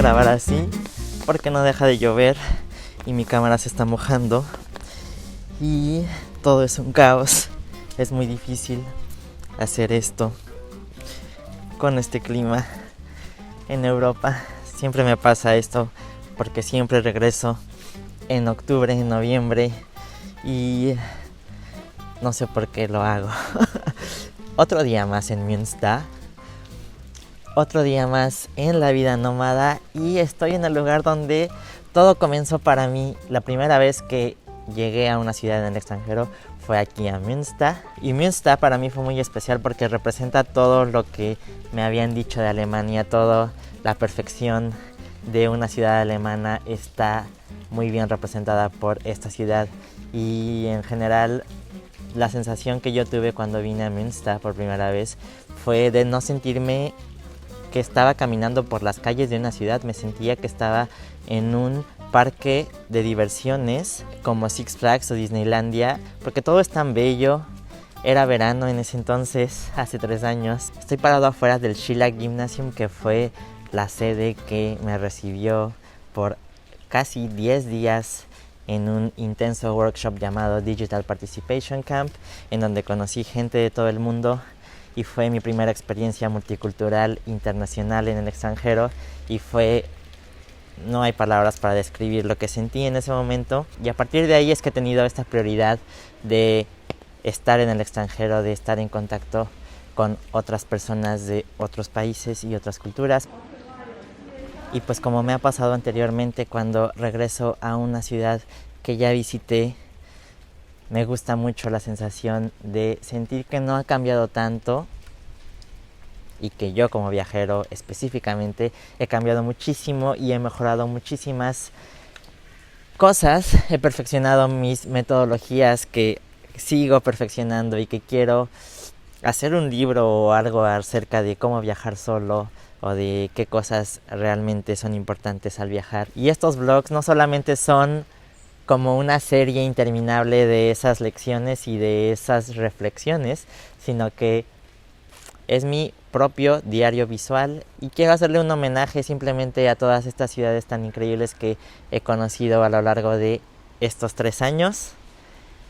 grabar así porque no deja de llover y mi cámara se está mojando y todo es un caos. Es muy difícil hacer esto con este clima en Europa. Siempre me pasa esto porque siempre regreso en octubre, en noviembre y no sé por qué lo hago. Otro día más en Münster, otro día más en la vida nómada y estoy en el lugar donde todo comenzó para mí. La primera vez que llegué a una ciudad en el extranjero fue aquí a Münster y Münster para mí fue muy especial porque representa todo lo que me habían dicho de Alemania, toda la perfección de una ciudad alemana está muy bien representada por esta ciudad y en general la sensación que yo tuve cuando vine a Münster por primera vez fue de no sentirme que estaba caminando por las calles de una ciudad, me sentía que estaba en un parque de diversiones como Six Flags o Disneylandia, porque todo es tan bello. Era verano en ese entonces, hace 3 años. Estoy parado afuera del Schiller Gymnasium, que fue la sede que me recibió por casi 10 días en un intenso workshop llamado Digital Participation Camp, en donde conocí gente de todo el mundo y fue mi primera experiencia multicultural internacional en el extranjero y no hay palabras para describir lo que sentí en ese momento y a partir de ahí es que he tenido esta prioridad de estar en el extranjero, de estar en contacto con otras personas de otros países y otras culturas. Y pues como me ha pasado anteriormente, cuando regreso a una ciudad que ya visité, me gusta mucho la sensación de sentir que no ha cambiado tanto y que yo como viajero específicamente he cambiado muchísimo y he mejorado muchísimas cosas. He perfeccionado mis metodologías que sigo perfeccionando y que quiero hacer un libro o algo acerca de cómo viajar solo o de qué cosas realmente son importantes al viajar. Y estos vlogs no solamente son como una serie interminable de esas lecciones y de esas reflexiones, sino que es mi propio diario visual y quiero hacerle un homenaje simplemente a todas estas ciudades tan increíbles que he conocido a lo largo de estos 3 años.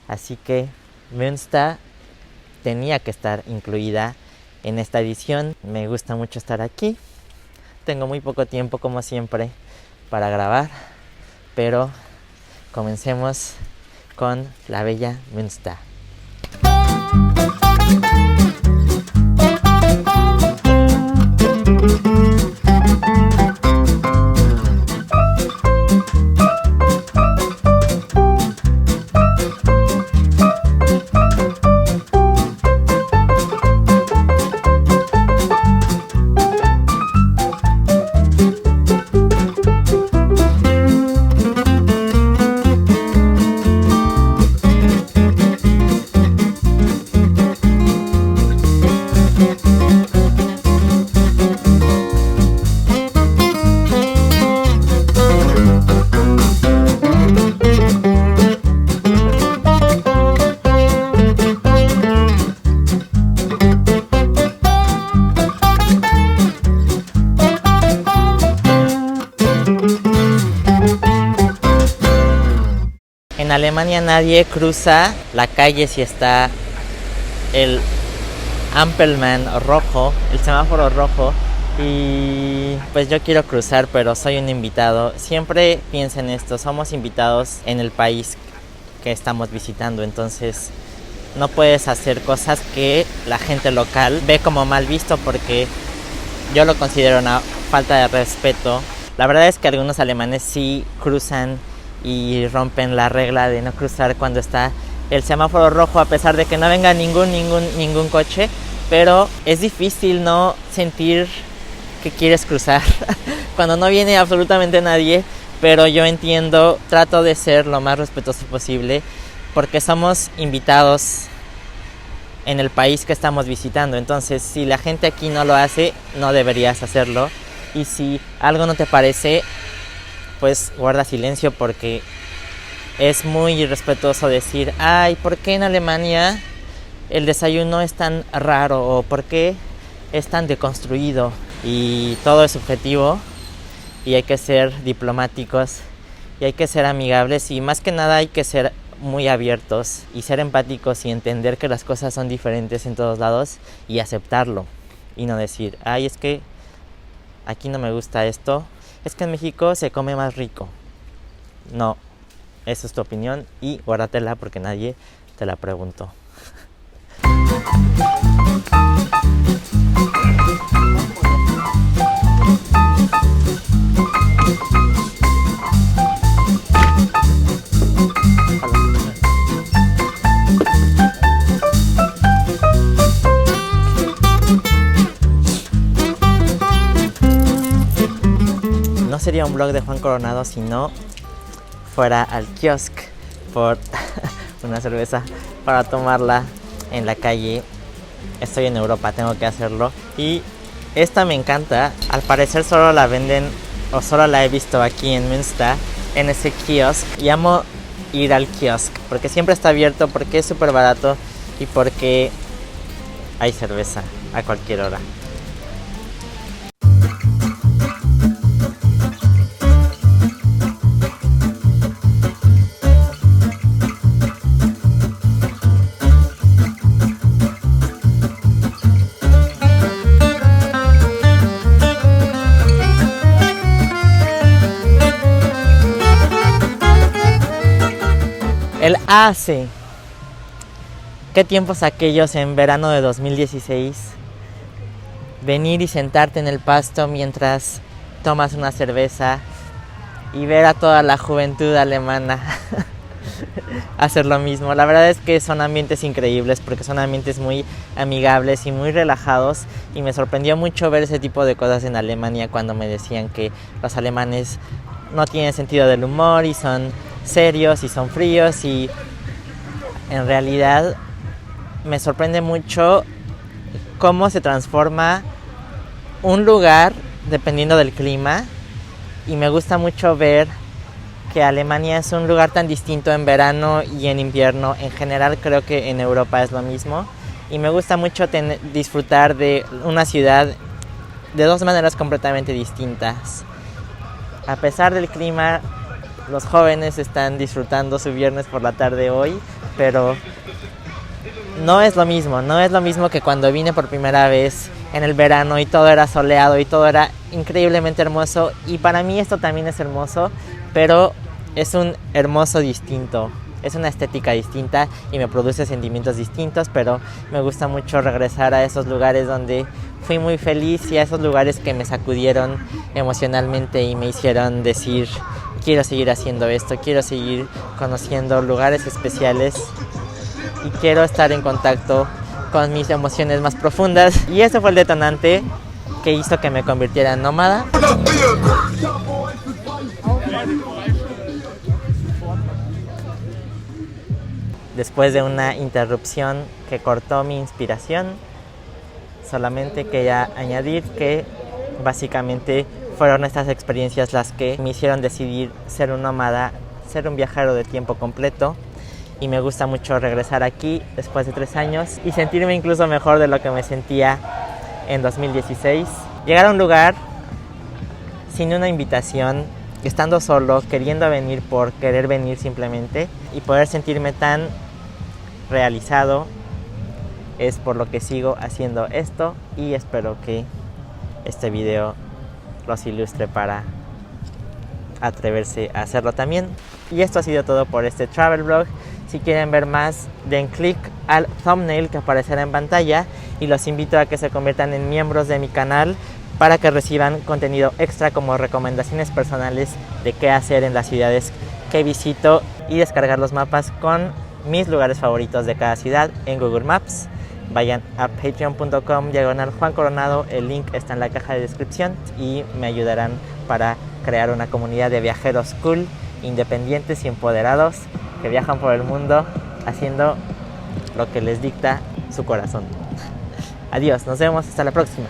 Así que Münster tenía que estar incluida en esta edición. Me gusta mucho estar aquí. Tengo muy poco tiempo, como siempre, para grabar, pero comencemos con la bella Münster. En Alemania nadie cruza la calle si está el Ampelmann rojo, el semáforo rojo, y pues yo quiero cruzar, pero soy un invitado. Siempre piensa en esto, somos invitados en el país que estamos visitando, entonces no puedes hacer cosas que la gente local ve como mal visto porque yo lo considero una falta de respeto. La verdad es que algunos alemanes sí cruzan y rompen la regla de no cruzar cuando está el semáforo rojo, a pesar de que no venga ningún coche, pero es difícil no sentir que quieres cruzar cuando no viene absolutamente nadie, pero yo entiendo, trato de ser lo más respetuoso posible porque somos invitados en el país que estamos visitando. Entonces, si la gente aquí no lo hace, no deberías hacerlo, y si algo no te parece, pues guarda silencio, porque es muy irrespetuoso decir, ay, ¿por qué en Alemania el desayuno es tan raro? ¿O por qué es tan deconstruido? Y todo es subjetivo. y hay que ser diplomáticos y hay que ser amigables y más que nada hay que ser muy abiertos y ser empáticos y entender que las cosas son diferentes en todos lados y aceptarlo y no decir, ay, es que aquí no me gusta esto, es que en México se come más rico. No, esa es tu opinión y guárdatela porque nadie te la preguntó. No sería un vlog de Juan Coronado si no fuera al kiosk por una cerveza para tomarla en la calle. Estoy en Europa, tengo que hacerlo. Y esta me encanta. Al parecer solo la venden o solo la he visto aquí en Münster, en ese kiosk. Y amo ir al kiosk porque siempre está abierto, porque es súper barato y porque hay cerveza a cualquier hora. El ACE. ¿Qué tiempos aquellos en verano de 2016? Venir y sentarte en el pasto mientras tomas una cerveza y ver a toda la juventud alemana hacer lo mismo. La verdad es que son ambientes increíbles porque son ambientes muy amigables y muy relajados y me sorprendió mucho ver ese tipo de cosas en Alemania cuando me decían que los alemanes no tienen sentido del humor y son serios y son fríos y en realidad me sorprende mucho cómo se transforma un lugar dependiendo del clima y me gusta mucho ver que Alemania es un lugar tan distinto en verano y en invierno. En general creo que en Europa es lo mismo y me gusta mucho disfrutar de una ciudad de dos maneras completamente distintas. A pesar del clima, los jóvenes están disfrutando su viernes por la tarde hoy, pero no es lo mismo que cuando vine por primera vez en el verano y todo era soleado y todo era increíblemente hermoso y para mí esto también es hermoso, pero es un hermoso distinto, es una estética distinta y me produce sentimientos distintos, pero me gusta mucho regresar a esos lugares donde fui muy feliz y a esos lugares que me sacudieron emocionalmente y me hicieron decir quiero seguir haciendo esto, quiero seguir conociendo lugares especiales y quiero estar en contacto con mis emociones más profundas. Y ese fue el detonante que hizo que me convirtiera en nómada. Después de una interrupción que cortó mi inspiración, solamente quería añadir que básicamente fueron estas experiencias las que me hicieron decidir ser un nómada, ser un viajero de tiempo completo y me gusta mucho regresar aquí después de 3 años y sentirme incluso mejor de lo que me sentía en 2016. Llegar a un lugar sin una invitación, estando solo, queriendo venir por querer venir simplemente y poder sentirme tan realizado es por lo que sigo haciendo esto y espero que este video los ilustre para atreverse a hacerlo también. Y esto ha sido todo por este travel vlog. Si quieren ver más, den click al thumbnail que aparecerá en pantalla y los invito a que se conviertan en miembros de mi canal para que reciban contenido extra como recomendaciones personales de qué hacer en las ciudades que visito y descargar los mapas con mis lugares favoritos de cada ciudad en Google Maps. Vayan a patreon.com/Juan Coronado, el link está en la caja de descripción y me ayudarán para crear una comunidad de viajeros cool, independientes y empoderados que viajan por el mundo haciendo lo que les dicta su corazón. Adiós, nos vemos hasta la próxima.